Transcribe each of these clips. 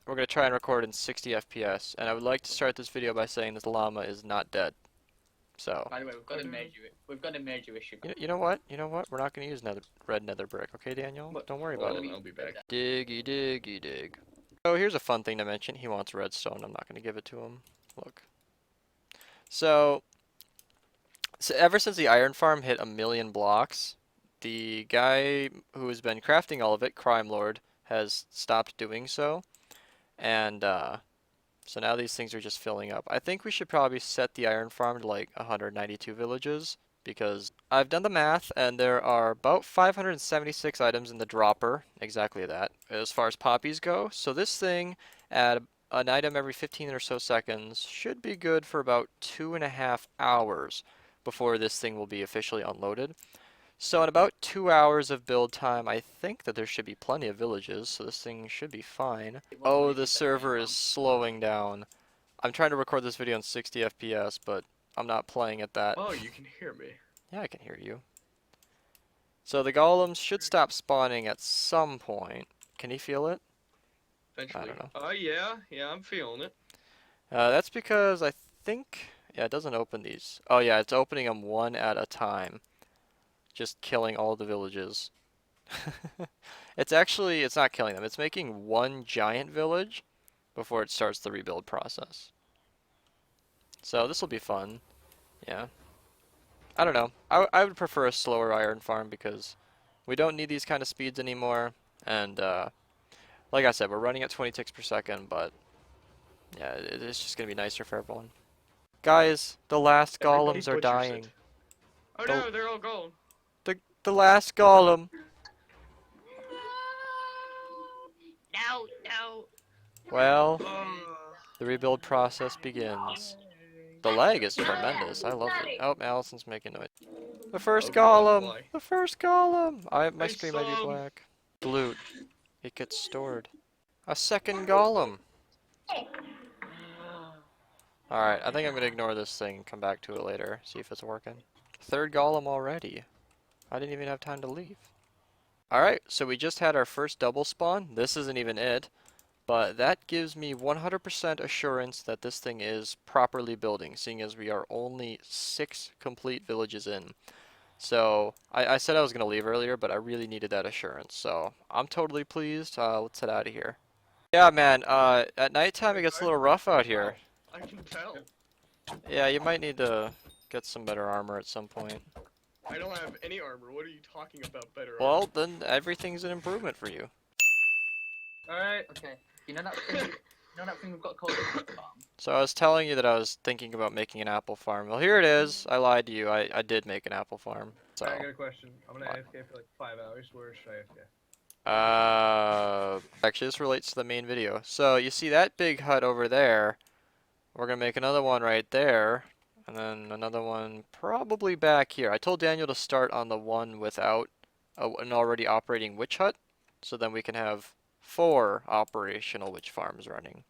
we're going to try and record in 60 FPS, and I would like to start this video by saying this llama is not dead. So, By the way, we've got a major issue. you know what? You know what? We're not going to use red nether brick, okay, Daniel? What? Don't worry What about do it. we- I'll be back. Diggy, diggy, dig. Oh, here's a fun thing to mention. He wants redstone. I'm not going to give it to him. Look. So ever since the iron farm hit 1,000,000 blocks, the guy who has been crafting all of it, Crime Lord, has stopped doing so. And so now these things are just filling up. I think we should probably set the iron farm to like 192 villages because I've done the math and there are about 576 items in the dropper, exactly that, as far as poppies go. So this thing at an item every 15 or so seconds should be good for about 2.5 hours before this thing will be officially unloaded. So in about 2 hours of build time, I think that there should be plenty of villages, so this thing should be fine. Oh, the server is slowing down. I'm trying to record this video in 60 FPS, but I'm not playing at that. Oh, you can hear me. Yeah, I can hear you. So the golems should stop spawning at some point. Can you feel it? Eventually. don't know. Yeah, I'm feeling it. That's because I think... Yeah, it doesn't open these. Oh yeah, it's opening them one at a time. Just killing all the villages. It's not killing them. It's making one giant village before it starts the rebuild process. So this will be fun. Yeah. I don't know. I would prefer a slower iron farm because we don't need these kind of speeds anymore. And like I said, we're running at 20 ticks per second, but yeah, it's just going to be nicer for everyone. Guys, the last Everybody golems are butchers dying. it. Oh Don't- no, they're all gone. The last golem. No. Well, Oh. the rebuild process begins. The lag is tremendous. I love it. Oh, Allison's making noise. The first Oh, golem! boy. The first golem! My I screen might saw be him. black. Loot. It gets stored. A second golem! Alright, I think I'm gonna ignore this thing and come back to it later. See if it's working. Third golem already. I didn't even have time to leave. Alright, so we just had our first double spawn. This isn't even it. But that gives me 100% assurance that this thing is properly building, seeing as we are only 6 complete villages in. So, I said I was going to leave earlier, but I really needed that assurance. So, I'm totally pleased. Let's head out of here. Yeah, man, at nighttime it gets a little rough out here. I can tell. Yeah, you might need to get some better armor at some point. I don't have any armor. What are you talking about better armor? Well, then everything's an improvement for you. Alright. Okay. You know that thing we've got called a fruit farm? So I was telling you that I was thinking about making an apple farm. Well, here it is. I lied to you. I did make an apple farm. So, I got a question. I'm gonna AFK for like 5 hours. Where should I AFK? actually this relates to the main video. So you see that big hut over there. We're gonna make another one right there. And then another one probably back here. I told Daniel to start on the one without an already operating witch hut. So then we can have 4 operational witch farms running.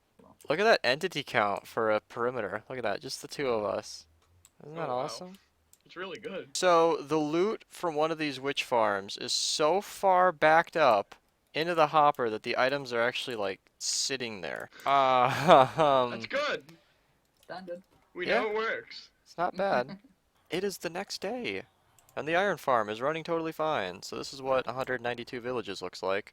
Look at that entity count for a perimeter. Look at that, just the 2 of us. Isn't that Oh, wow. awesome? It's really good. So the loot from one of these witch farms is so far backed up into the hopper that the items are actually like sitting there. That's good. Standard. We Yeah. know it works. It's not bad. It is the next day, and the iron farm is running totally fine. So this is what 192 villages looks like.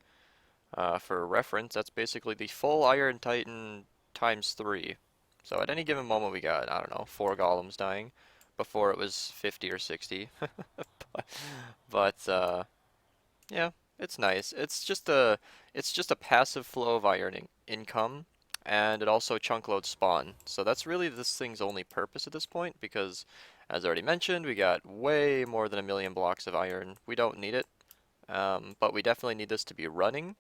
For reference, that's basically the full Iron Titan times 3. So at any given moment we got, I don't know, 4 golems dying. Before it was 50 or 60. but yeah, it's nice. It's just a passive flow of iron income, and it also chunk loads spawn. So that's really this thing's only purpose at this point, because as I already mentioned, we got way more than 1,000,000 blocks of iron. We don't need it, but we definitely need this to be running.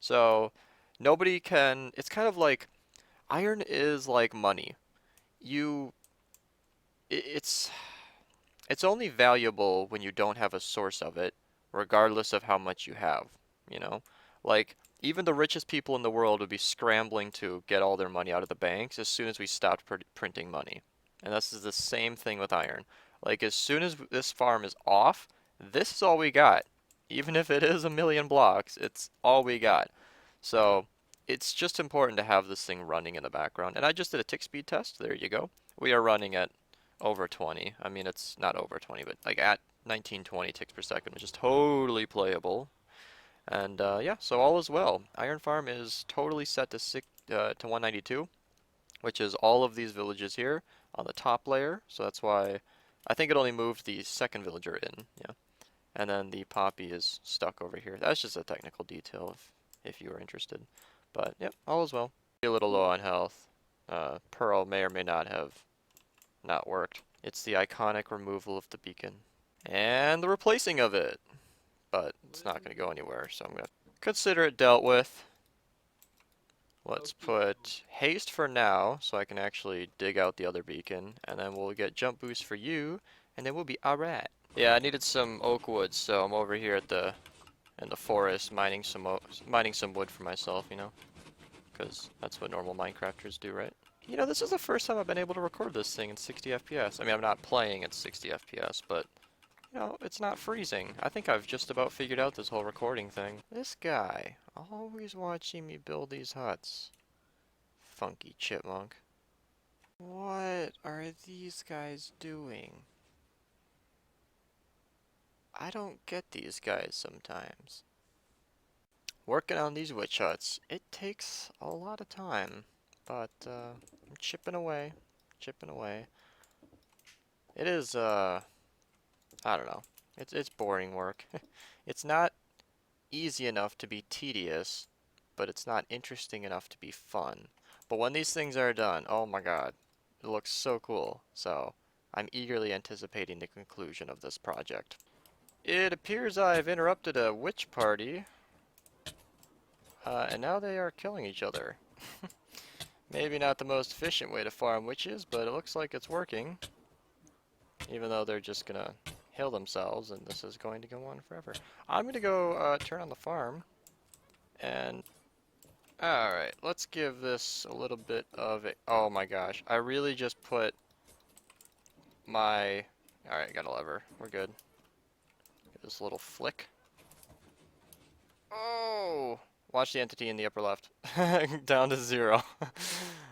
So nobody can. It's kind of like iron is like money. It's only valuable when you don't have a source of it, regardless of how much you have, you know? Like, even the richest people in the world would be scrambling to get all their money out of the banks as soon as we stopped printing money. And this is the same thing with iron. Like, as soon as this farm is off, this is all we got. Even if it is 1,000,000 blocks, it's all we got. So, it's just important to have this thing running in the background. And I just did a tick speed test. There you go. We are running at over 20. I mean, it's not over 20, but like at 1920 ticks per second, which is totally playable. And yeah, so all is well. Iron Farm is totally set to 192, which is all of these villages here on the top layer. So that's why I think it only moved the second villager in. Yeah, and then the poppy is stuck over here. That's just a technical detail if you were interested. But yep, all is well. Be a little low on health. Pearl may or may not have not worked. It's the iconic removal of the beacon and the replacing of it. But it's not going to go anywhere, so I'm going to consider it dealt with. Let's put haste for now, so I can actually dig out the other beacon, and then we'll get jump boost for you, and then we'll be alright. Yeah, I needed some oak wood, so I'm over here at in the forest mining some wood for myself, you know, because that's what normal Minecrafters do, right? You know, this is the first time I've been able to record this thing in 60 FPS. I mean, I'm not playing at 60 FPS, but you know, it's not freezing. I think I've just about figured out this whole recording thing. This guy, always watching me build these huts. Funky chipmunk. What are these guys doing? I don't get these guys sometimes. Working on these witch huts, it takes a lot of time, but I'm chipping away, chipping away. It is, I don't know. It's boring work. It's not easy enough to be tedious, but it's not interesting enough to be fun. But when these things are done, oh my god, it looks so cool. So I'm eagerly anticipating the conclusion of this project. It appears I've interrupted a witch party, and now they are killing each other. Maybe not the most efficient way to farm witches, but it looks like it's working. Even though they're just gonna heal themselves, and this is going to go on forever. I'm gonna go turn on the farm, and alright, let's give this a little bit of a, oh my gosh, I really just put my, alright, got a lever, we're good. Give this a little flick. Oh, watch the entity in the upper left. Down to 0.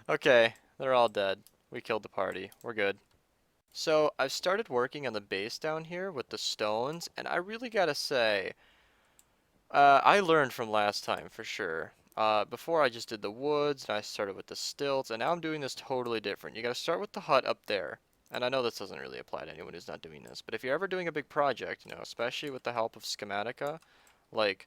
Okay, they're all dead. We killed the party, we're good. So I've started working on the base down here with the stones, and I really gotta say, I learned from last time for sure. Before I just did the woods, and I started with the stilts, and now I'm doing this totally different. You gotta start with the hut up there. And I know this doesn't really apply to anyone who's not doing this, but if you're ever doing a big project, you know, especially with the help of Schematica, like,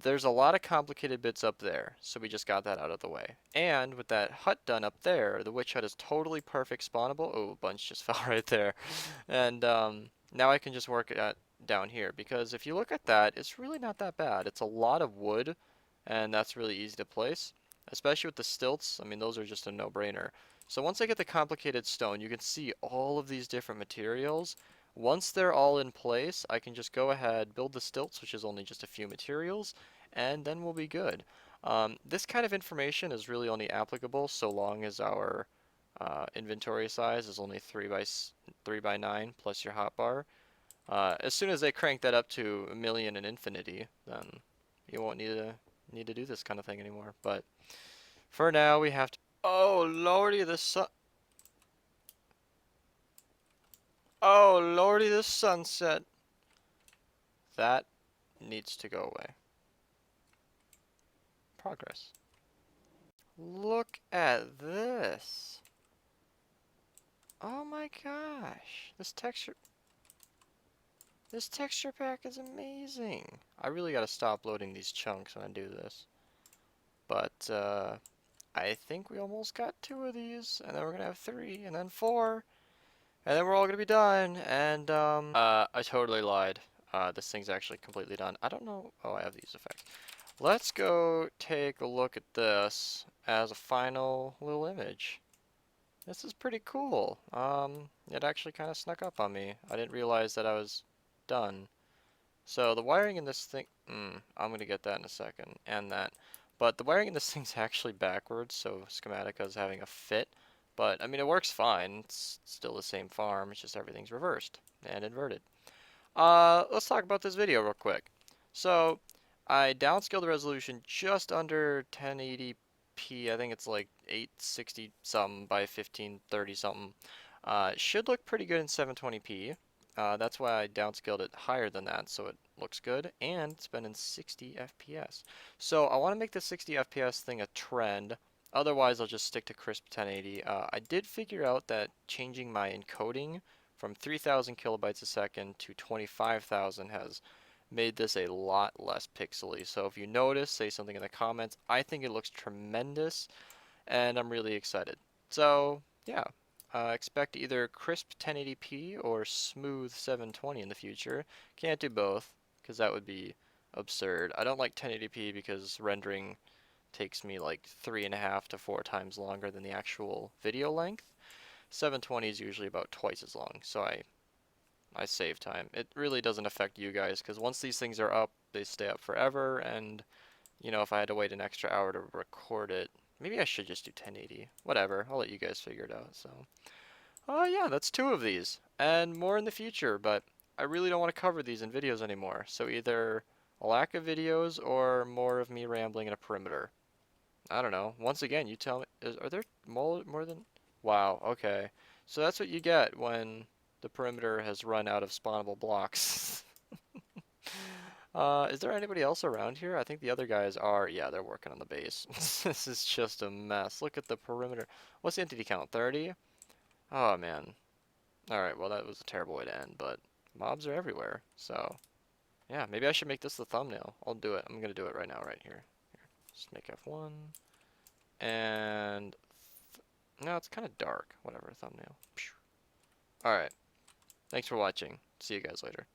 there's a lot of complicated bits up there, so we just got that out of the way. And with that hut done up there, the witch hut is totally perfect spawnable. Oh, a bunch just fell right there. And now I can just work it down here, because if you look at that, it's really not that bad. It's a lot of wood, and that's really easy to place, especially with the stilts. I mean, those are just a no-brainer. So once I get the complicated stone, you can see all of these different materials. Once they're all in place, I can just go ahead, build the stilts, which is only just a few materials, and then we'll be good. This kind of information is really only applicable so long as our inventory size is only 3 by 9 plus your hotbar. As soon as they crank that up to a million and infinity, then you won't need to do this kind of thing anymore. But for now, we have to. Oh lordy, the sun. Oh lordy, the sunset. That needs to go away. Progress. Look at this. Oh my gosh. This texture pack is amazing. I really gotta stop loading these chunks when I do this. But I think we almost got 2 of these, and then we're gonna have 3, and then 4. And then we're all gonna be done, and I totally lied. This thing's actually completely done. I don't know. Oh, I have these effects. Let's go take a look at this as a final little image. This is pretty cool. It actually kind of snuck up on me. I didn't realize that I was done. So the wiring in this thing, I'm gonna get that in a second, and that. But the wiring in this thing's actually backwards, so Schematica is having a fit. But, I mean, it works fine. It's still the same farm. It's just everything's reversed and inverted. Let's talk about this video real quick. So, I downscaled the resolution just under 1080p. I think it's like 860 something by 1530 something. It should look pretty good in 720p. That's why I downscaled it higher than that, so it looks good, and it's been in 60 FPS. So I want to make the 60 FPS thing a trend. Otherwise, I'll just stick to crisp 1080. I did figure out that changing my encoding from 3000 kilobytes a second to 25,000 has made this a lot less pixely. So if you notice, say something in the comments. I think it looks tremendous, and I'm really excited. So yeah, expect either crisp 1080p or smooth 720 in the future. Can't do both, because that would be absurd. I don't like 1080p because rendering takes me like 3.5 to 4 times longer than the actual video length. 720 is usually about twice as long, so I save time. It really doesn't affect you guys, because once these things are up, they stay up forever, and you know, if I had to wait an extra hour to record it, maybe I should just do 1080. Whatever, I'll let you guys figure it out. So, yeah, that's 2 of these, and more in the future, but I really don't want to cover these in videos anymore. So either a lack of videos or more of me rambling in a perimeter. I don't know. Once again, you tell me, are there more than... Wow, okay. So that's what you get when the perimeter has run out of spawnable blocks. Is there anybody else around here? I think the other guys are. Yeah, they're working on the base. This is just a mess. Look at the perimeter. What's the entity count? 30? Oh, man. Alright, well, that was a terrible way to end, but mobs are everywhere. So, yeah, maybe I should make this the thumbnail. I'll do it. I'm going to do it right now, right here. Just make F1. And... No, it's kind of dark. Whatever, thumbnail. Alright. Thanks for watching. See you guys later.